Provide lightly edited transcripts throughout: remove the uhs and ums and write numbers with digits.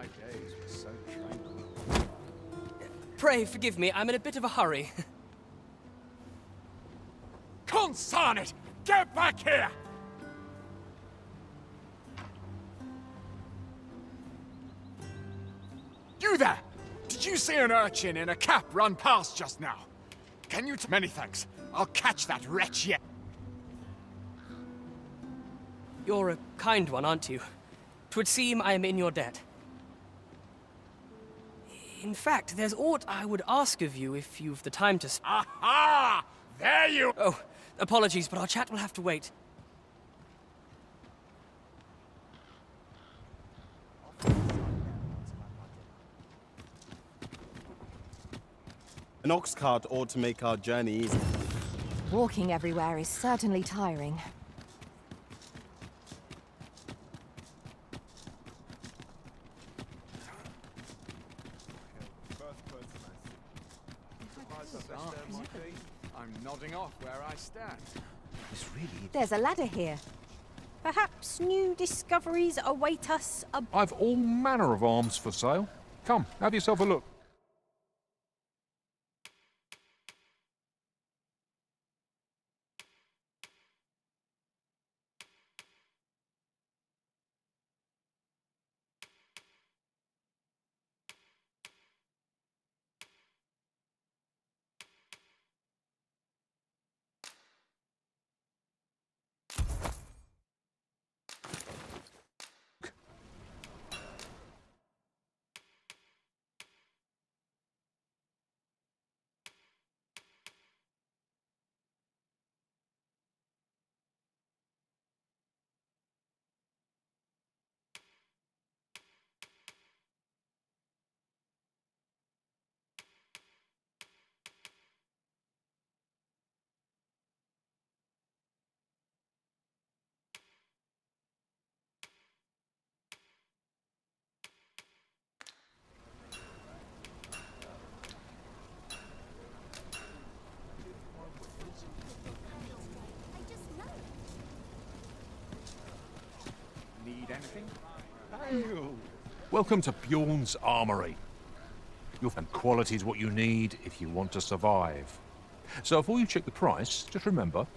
days were so tranquil. Pray forgive me, I'm in a bit of a hurry. Consign it! Get back here! You there! Did you see an urchin in a cap run past just now? Can you many thanks. I'll catch that wretch yet. You're a kind one, aren't you? 'Twould seem I am in your debt. In fact, there's aught I would ask of you if you've the time to Aha! There you... Oh, apologies, but our chat will have to wait. An ox cart ought to make our journey easy. Walking everywhere is certainly tiring. I'm nodding off where I stand. It's really... There's a ladder here. Perhaps new discoveries await us I've all manner of arms for sale. Come, have yourself a look. Need anything? Welcome to Bjorn's Armory. You'll find quality's what you need if you want to survive. So before you check the price, just remember,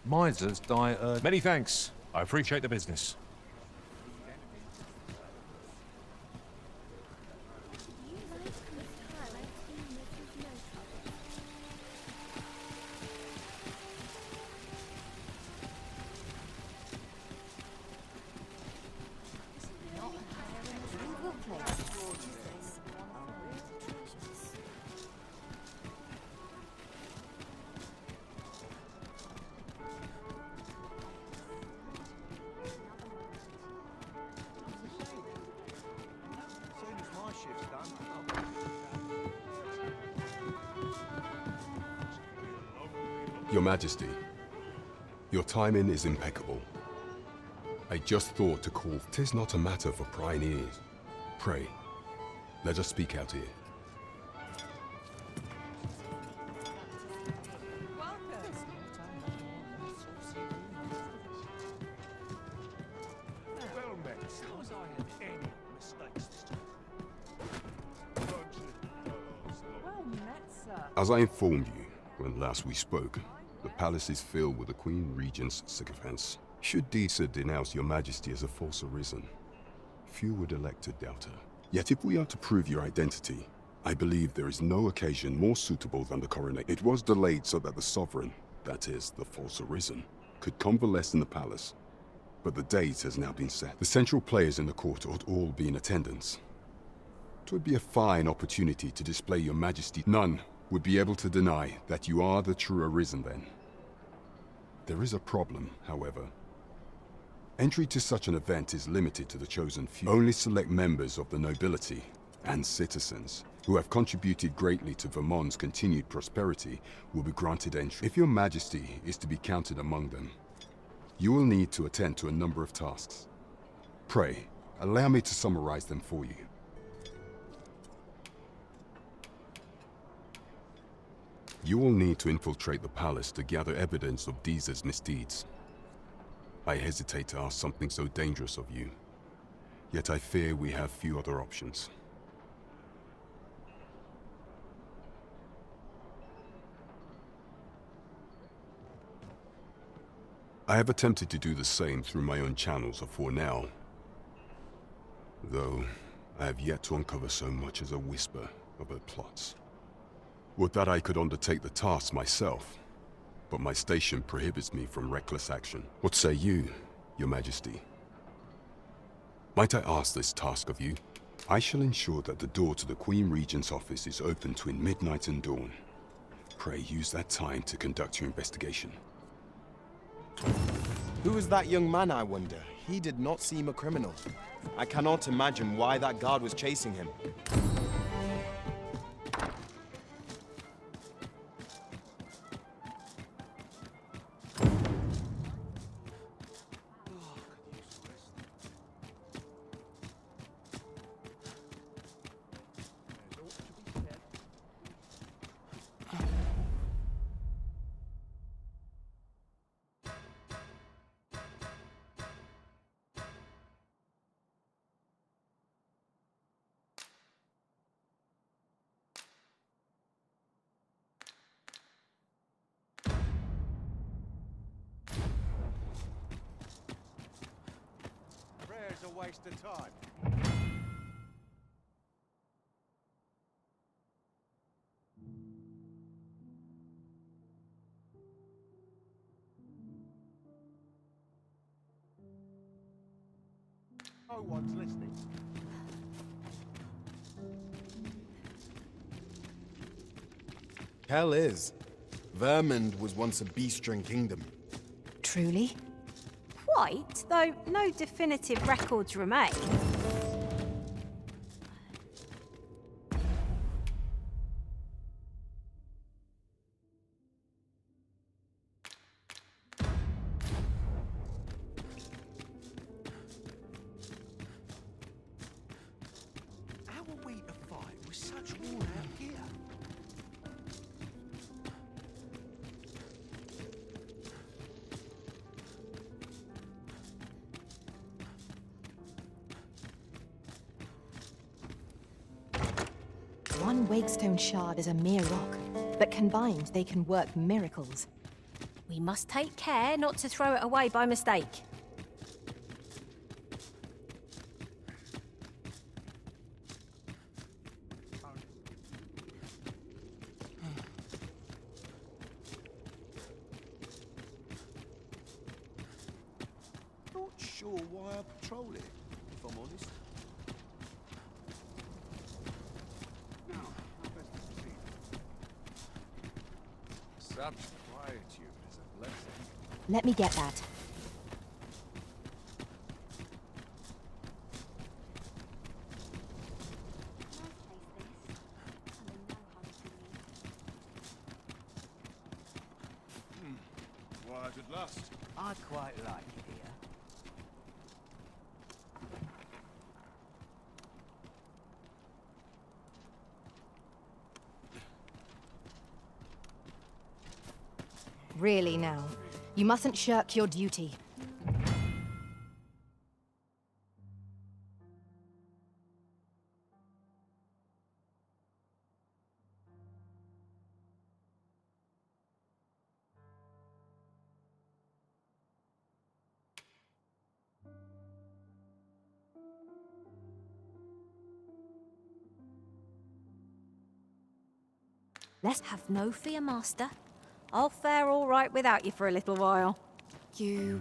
misers die early. Many thanks. I appreciate the business. Your Majesty, your timing is impeccable. I just thought to call. 'Tis not a matter for prying ears. Pray, let us speak out here. Well met. Was I in any mistakes this time? Well met, sir. As I informed you when last we spoke, the palace is filled with the Queen Regent's sycophants. Should Disa denounce your Majesty as a false arisen, few would elect to doubt her. Yet if we are to prove your identity, I believe there is no occasion more suitable than the coronation. It was delayed so that the sovereign, that is, the false arisen, could convalesce in the palace. But the date has now been set. The central players in the court ought all be in attendance. It would be a fine opportunity to display your Majesty. None would be able to deny that you are the true arisen then. There is a problem, however. Entry to such an event is limited to the chosen few. Only select members of the nobility and citizens who have contributed greatly to Vermont's continued prosperity will be granted entry. If your Majesty is to be counted among them, you will need to attend to a number of tasks. Pray, allow me to summarize them for you. You will need to infiltrate the palace to gather evidence of Disa's misdeeds. I hesitate to ask something so dangerous of you, yet I fear we have few other options. I have attempted to do the same through my own channels afore now, though I have yet to uncover so much as a whisper of her plots. Would that I could undertake the task myself, but my station prohibits me from reckless action. What say you, your Majesty? Might I ask this task of you? I shall ensure that the door to the Queen Regent's office is open between midnight and dawn. Pray use that time to conduct your investigation. Who is that young man, I wonder? He did not seem a criminal. I cannot imagine why that guard was chasing him. Prayer's a waste of time. No one's listening. Hell is. Vermund was once a beast-ring kingdom. Truly? Quite, though no definitive records remain. How are we to fight with such worn-out gear? One Wakestone shard is a mere rock, but combined they can work miracles. We must take care not to throw it away by mistake. Not sure why I patrol it, if I'm honest. Now, how best to proceed? Such quietude is a blessing. Let me get that. quiet at last. I quite like it here. Really now. You mustn't shirk your duty. Let's have no fear, Master. I'll fare all right without you for a little while. You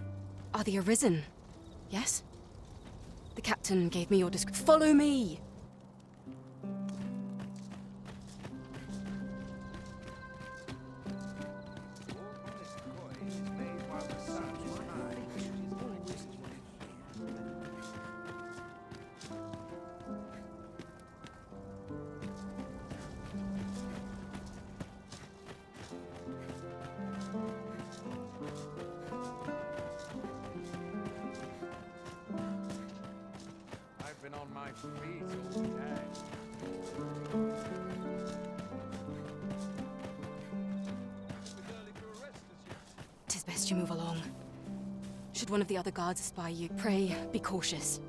are the Arisen, yes? The captain gave me your Follow me! I've been on my feet all day. Tis best you move along. Should one of the other guards espy you, pray be cautious.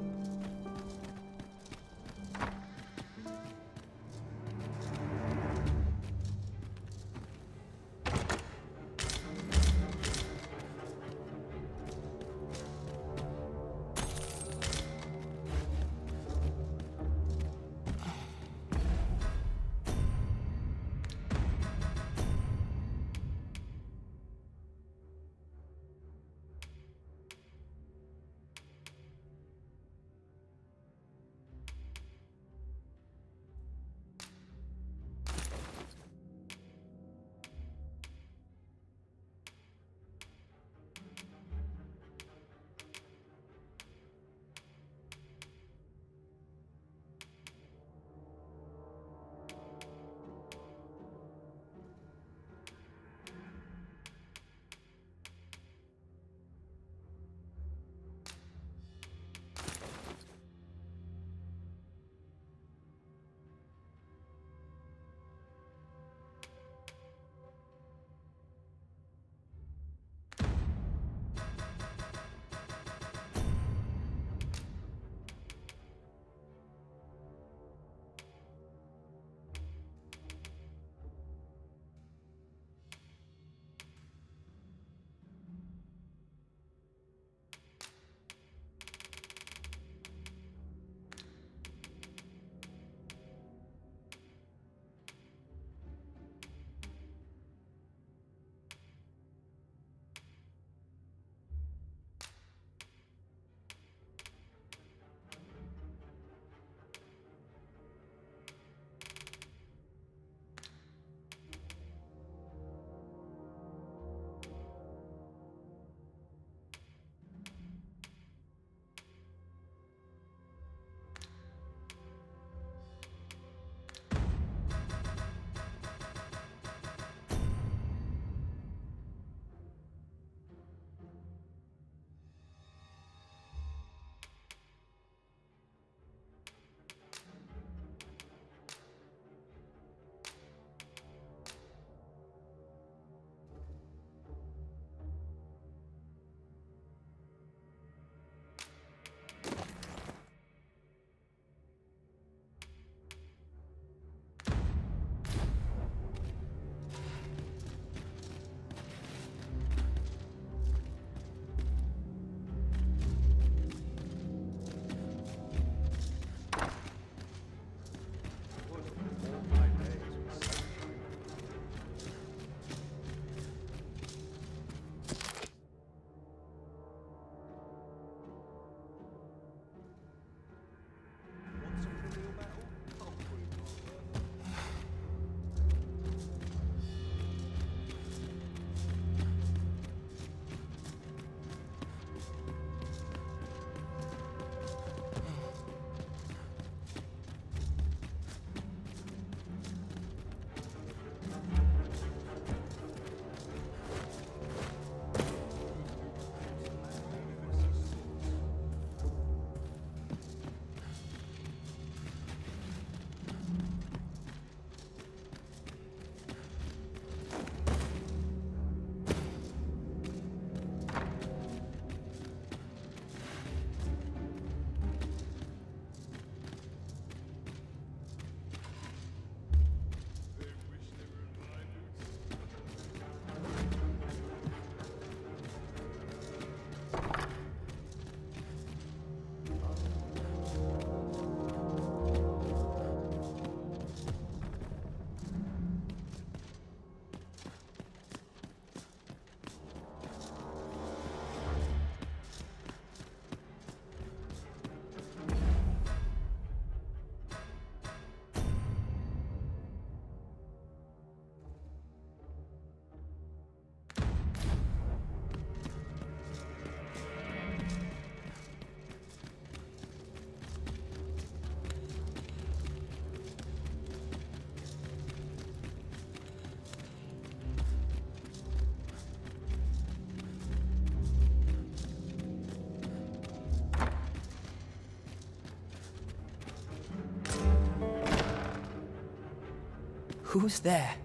Who's there?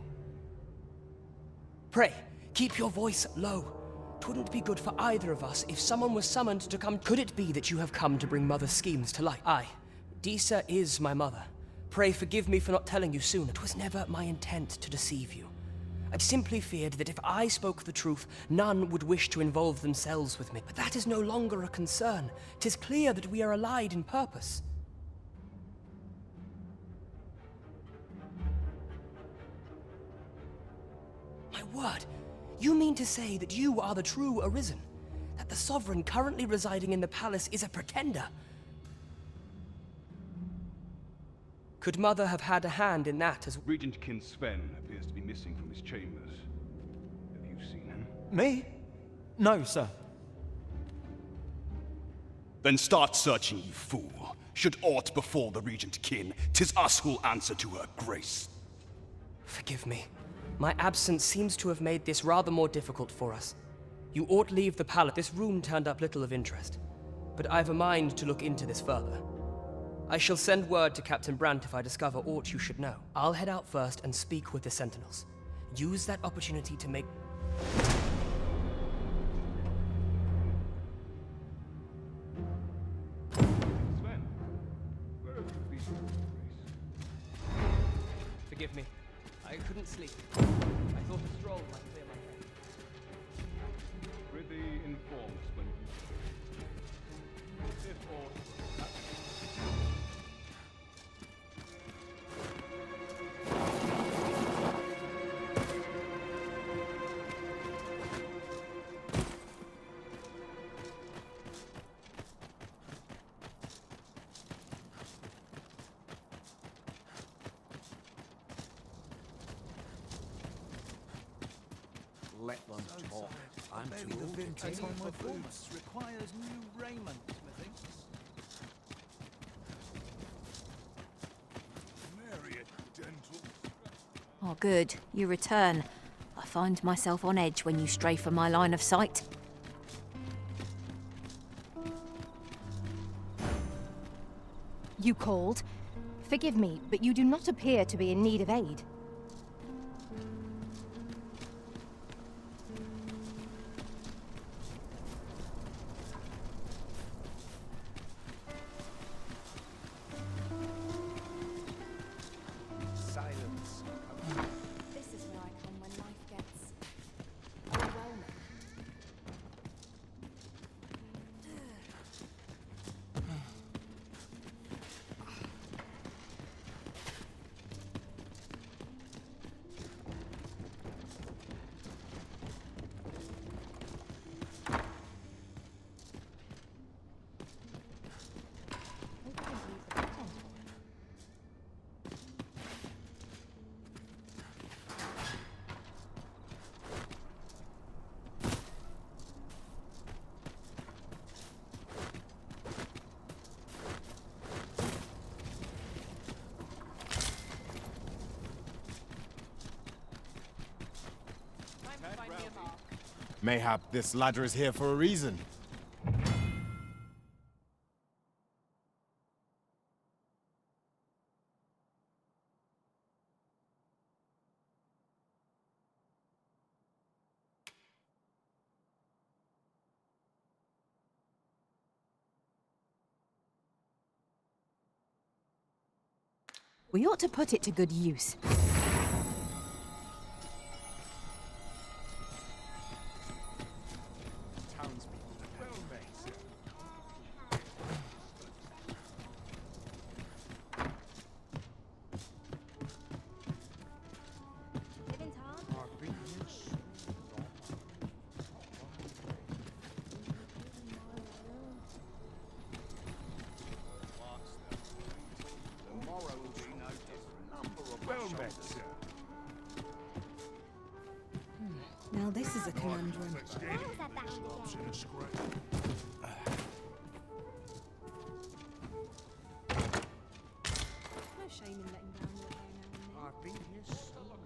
Pray, keep your voice low. 'Twouldn't be good for either of us if someone was summoned to come. Could it be that you have come to bring Mother's schemes to light? Aye, Disa is my mother. Pray forgive me for not telling you sooner. It was never my intent to deceive you. I'd simply feared that if I spoke the truth, none would wish to involve themselves with me. But that is no longer a concern. 'Tis clear that we are allied in purpose. My word, you mean to say that you are the true Arisen? That the Sovereign currently residing in the palace is a pretender? Could Mother have had a hand in that as... Regent Kin Sven appears to be missing from his chambers. Have you seen him? Me? No, sir. Then start searching, you fool. Should aught befall the Regent Kin, 'tis us who'll answer to her grace. Forgive me. My absence seems to have made this rather more difficult for us. You ought leave the palace. This room turned up little of interest, but I've a mind to look into this further. I shall send word to Captain Brandt if I discover aught you should know. I'll head out first and speak with the Sentinels. Use that opportunity to make... Sven, where have you been, Grace? Forgive me. I couldn't sleep. I thought a stroll might clear my head. Prithee inform us when you... If aught... Let them talk. I'm too old to take on my boots. Requires new raiment, methinks. Marry a dental. Oh, good. You return. I find myself on edge when you stray from my line of sight. You called? Forgive me, but you do not appear to be in need of aid. Silence. This is where I come when life gets overwhelming. Mayhap this ladder is here for a reason. We ought to put it to good use. Now this is a conundrum. No shame in letting down your hair now and then. I've been here so long.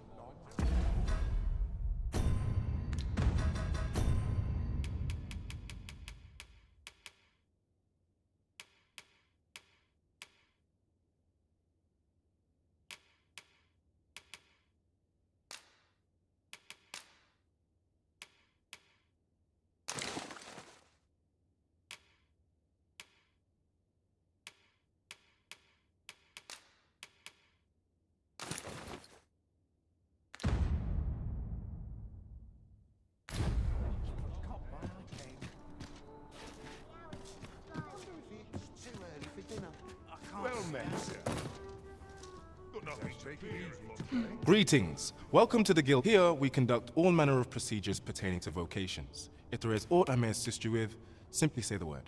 Greetings. Welcome to the Guild. Here, we conduct all manner of procedures pertaining to vocations. If there is aught I may assist you with, simply say the word.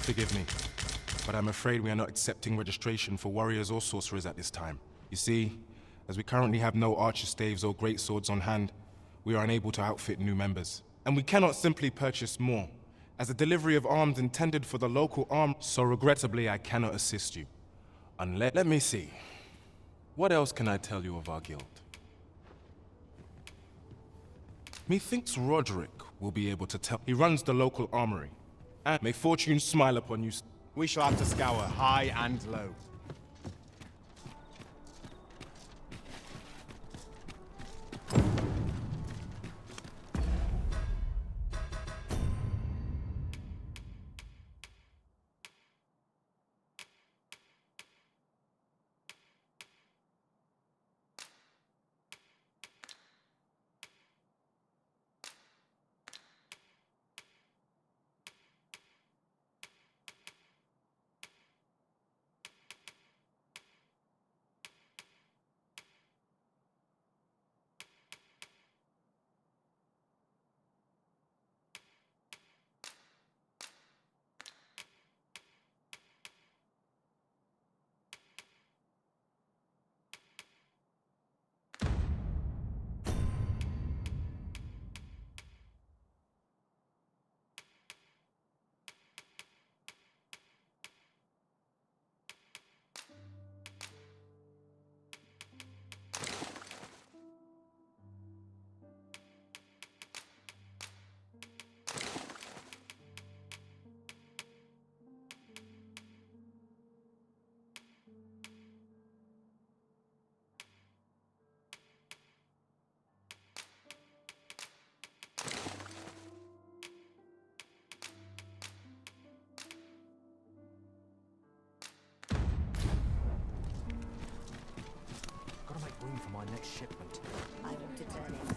Forgive me, but I'm afraid we are not accepting registration for warriors or sorcerers at this time. You see, as we currently have no archer staves or great swords on hand, we are unable to outfit new members. And we cannot simply purchase more, as the delivery of arms intended for the local arm, so regrettably I cannot assist you. Unless... Let me see. What else can I tell you of our guild? Methinks Roderick will be able to tell. He runs the local armory. And may fortune smile upon you. We shall have to scour high and low. Room for my next shipment. I want to turn in.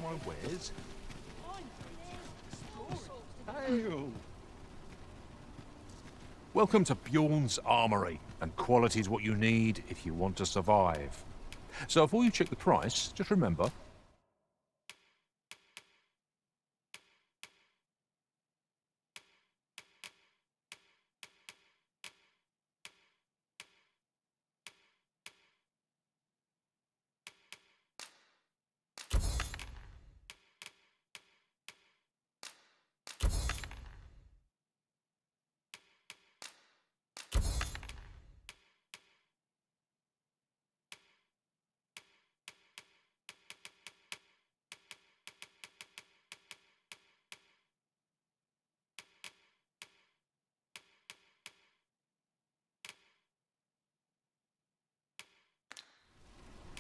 My wares. Hail! Welcome to Bjorn's Armory, and quality's what you need if you want to survive. So before you check the price, just remember,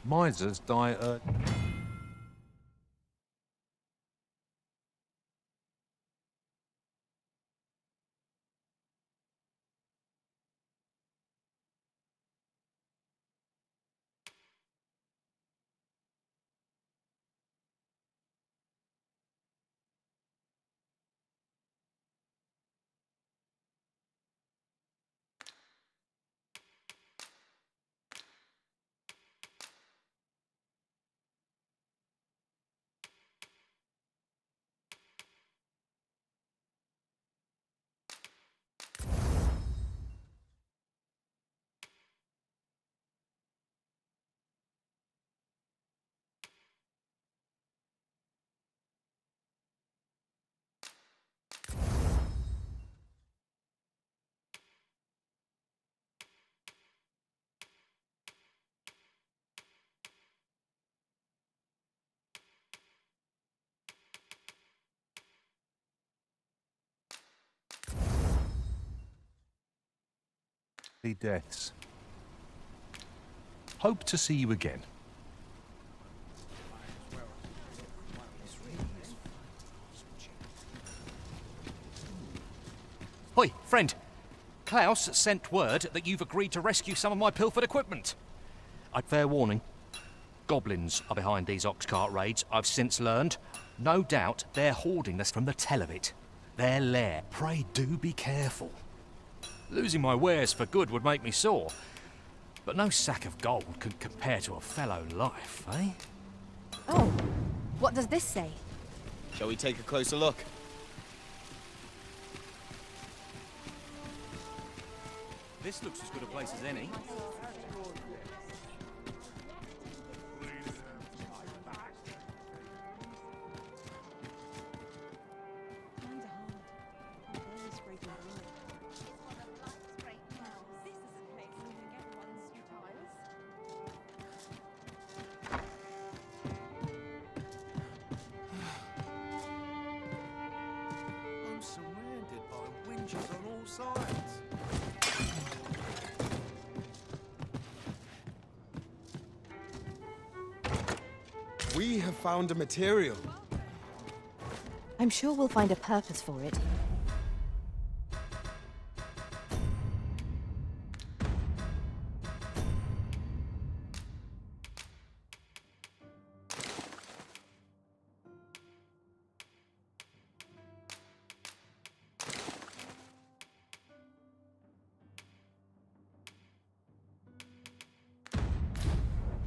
Misers die deaths. Hope to see you again. Hoi, friend. Klaus sent word that you've agreed to rescue some of my pilfered equipment. I'd fair warning. Goblins are behind these ox cart raids, I've since learned. No doubt they're hoarding this from the tell of it. Their lair. Pray do be careful. Losing my wares for good would make me sore. But no sack of gold can compare to a fellow life, eh? Oh, what does this say? Shall we take a closer look? This looks as good a place as any. I'm surrounded by winches on all sides. We have found a material. I'm sure we'll find a purpose for it.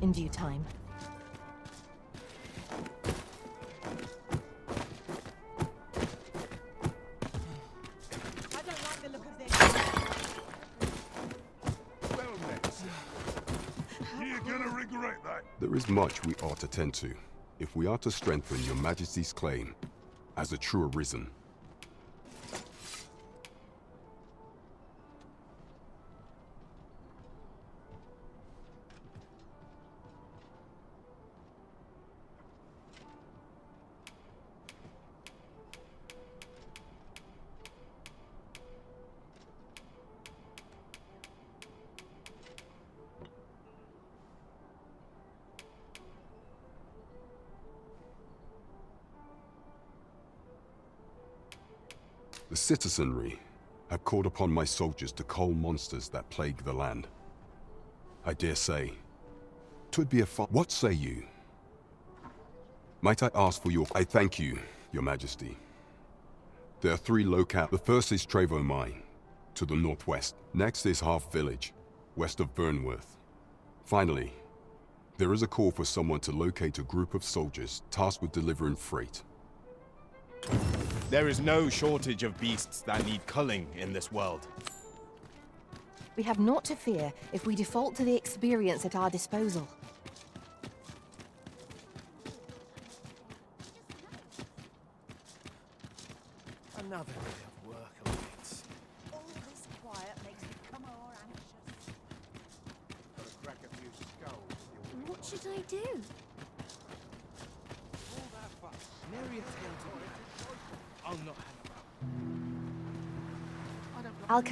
In due time. There is much we ought to tend to, if we are to strengthen your Majesty's claim as a true Arisen. The citizenry have called upon my soldiers to cull monsters that plague the land. I dare say, 'twould be a What say you? Might I ask for your... I thank you, your majesty. There are 3 locales. The first is Trevo Mine, to the northwest. Next is Half Village, west of Burnworth. Finally, there is a call for someone to locate a group of soldiers tasked with delivering freight. There is no shortage of beasts that need culling in this world. We have naught to fear if we default to the experience at our disposal. Another day of work awaits. All this quiet makes me come more anxious. Gotta crack a few skulls. What should I do? All that fuss. Nary a tale to it. I'll not hang about. I'll